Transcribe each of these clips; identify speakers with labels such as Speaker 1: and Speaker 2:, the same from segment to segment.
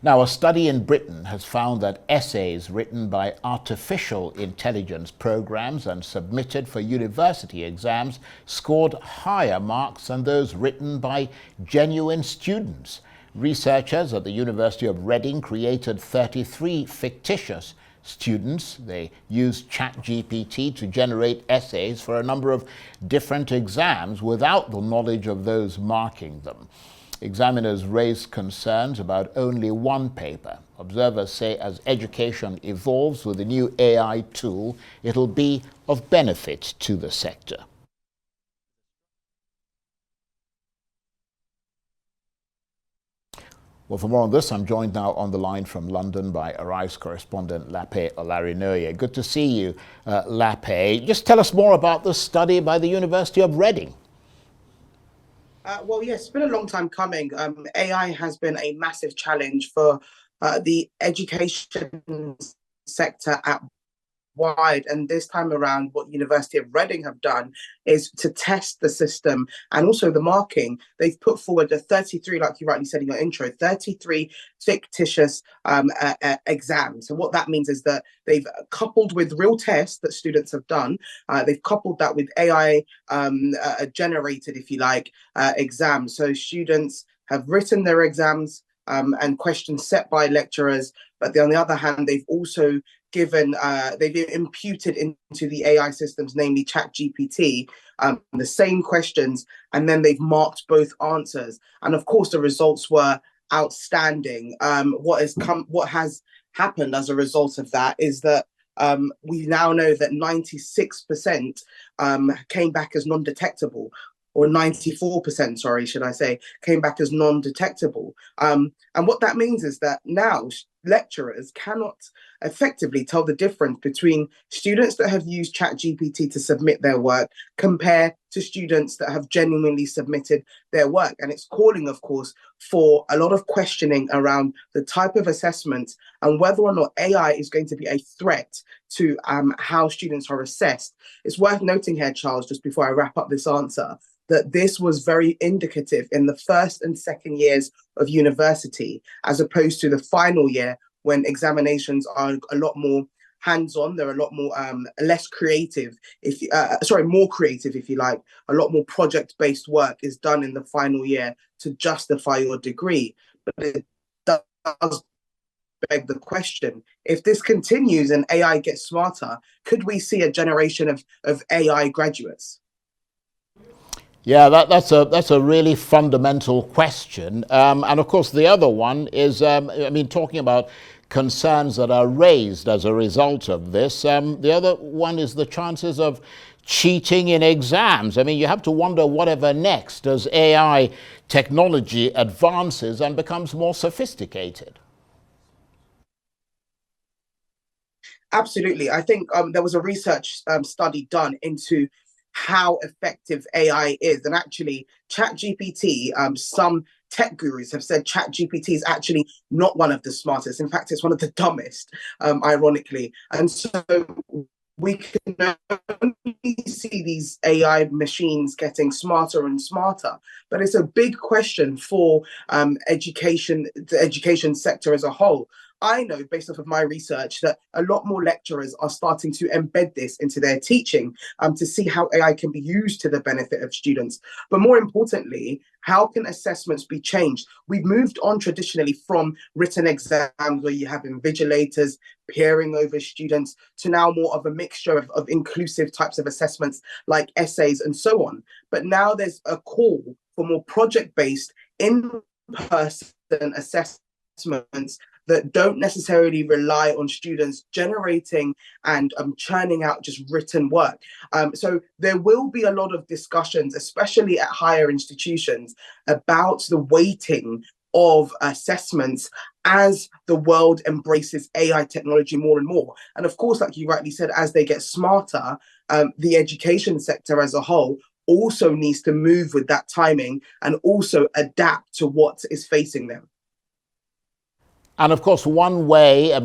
Speaker 1: Now, a study in Britain has found that essays written by artificial intelligence programs and submitted for university exams scored higher marks than those written by genuine students. Researchers at the University of Reading created 33 fictitious students. They used ChatGPT to generate essays for a number of different exams without the knowledge of those marking them. Examiners raised concerns about only one paper. Observers say as education evolves with the new AI tool, it'll be of benefit to the sector. Well, for more on this, I'm joined now on the line from London by Arise correspondent Lape Olarinoye. Good to see you, Lape. Just tell us more about the study by the University of Reading.
Speaker 2: Well, yes, it's been a long time coming. AI has been a massive challenge for the education sector at wide. And this time around, what University of Reading have done is to test the system and also the marking. They've put forward a 33, like you rightly said in your intro, 33 fictitious exams. So what that means is that they've coupled with real tests that students have done, they've coupled that with AI generated, if you like, exams. So students have written their exams and questions set by lecturers, but on the other hand, they've also they've imputed into the AI systems, namely ChatGPT, the same questions, and then they've marked both answers. And of course, the results were outstanding. What has happened as a result of that is that we now know that 96% came back as non-detectable, or 94%, sorry, should I say, came back as non-detectable. And what that means is that now lecturers cannot effectively tell the difference between students that have used ChatGPT to submit their work compared to students that have genuinely submitted their work. And it's calling, of course, for a lot of questioning around the type of assessments and whether or not AI is going to be a threat to how students are assessed. It's worth noting here, Charles, just before I wrap up this answer, that this was very indicative in the first and second years of university, as opposed to the final year when examinations are a lot more hands-on. They're a lot more less creative, more creative, if you like. A lot more project-based work is done in the final year to justify your degree. But it does beg the question, if this continues and AI gets smarter, could we see a generation of AI graduates?
Speaker 1: Yeah, that's a really fundamental question. And of course, the other one is, talking about concerns that are raised as a result of this. The other one is the chances of cheating in exams. I mean, you have to wonder whatever next as AI technology advances and becomes more sophisticated.
Speaker 2: Absolutely. I think there was a research study done into how effective AI is. And actually, ChatGPT, some tech gurus have said ChatGPT is actually not one of the smartest. In fact, it's one of the dumbest, ironically. And so we can only see these AI machines getting smarter and smarter. But it's a big question for education, the education sector as a whole. I know, based off of my research, that a lot more lecturers are starting to embed this into their teaching to see how AI can be used to the benefit of students. But more importantly, how can assessments be changed? We've moved on traditionally from written exams where you have invigilators peering over students to now more of a mixture of inclusive types of assessments like essays and so on. But now there's a call for more project-based, in-person assessments that don't necessarily rely on students generating and churning out just written work. So there will be a lot of discussions, especially at higher institutions, about the weighting of assessments as the world embraces AI technology more and more. And of course, like you rightly said, as they get smarter, the education sector as a whole also needs to move with that timing and also adapt to what is facing them.
Speaker 1: And of course, one way, I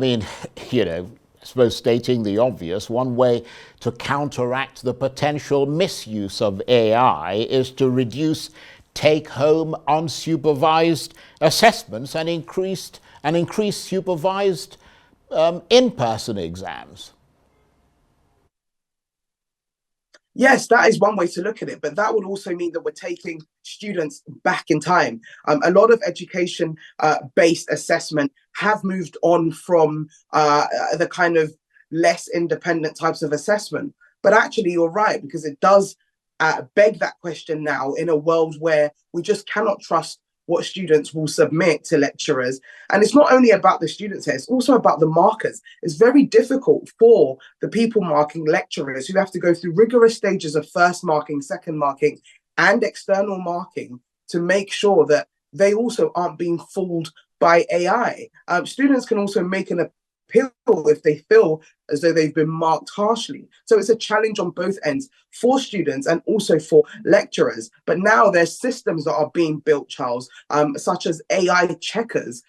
Speaker 1: suppose stating the obvious, one way to counteract the potential misuse of AI is to reduce take-home unsupervised assessments and and increase supervised in-person exams?
Speaker 2: Yes, that is one way to look at it, but that would also mean that we're taking students back in time. A lot of education-based assessment have moved on from the kind of less independent types of assessment. But actually, you're right, because it does beg that question now in a world where we just cannot trust what students will submit to lecturers. And it's not only about the students here, it's also about the markers. It's very difficult for the people marking lecturers who have to go through rigorous stages of first marking, second marking, and external marking to make sure that they also aren't being fooled by AI. Students can also make an appeal if they feel as though they've been marked harshly. So it's a challenge on both ends for students and also for lecturers. But now there's systems that are being built, Charles, such as AI checkers,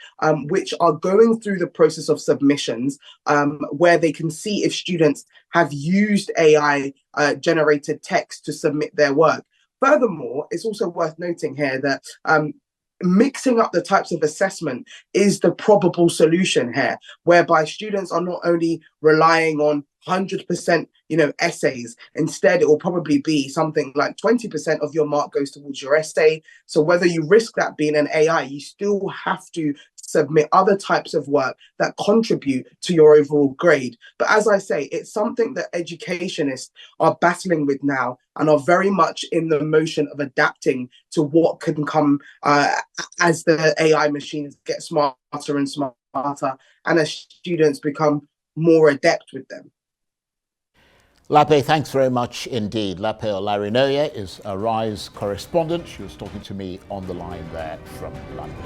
Speaker 2: which are going through the process of submissions, where they can see if students have used AI generated text to submit their work. Furthermore, it's also worth noting here that mixing up the types of assessment is the probable solution here, whereby students are not only relying on 100% essays. Instead, it will probably be something like 20% of your mark goes towards your essay. So whether you risk that being an AI, you still have to submit other types of work that contribute to your overall grade. But as I say, it's something that educationists are battling with now and are very much in the motion of adapting to what can come as the AI machines get smarter and smarter, and as students become more adept with them.
Speaker 1: Lape, thanks very much indeed. Lape Olarinoye is a RISE correspondent. She was talking to me on the line there from London.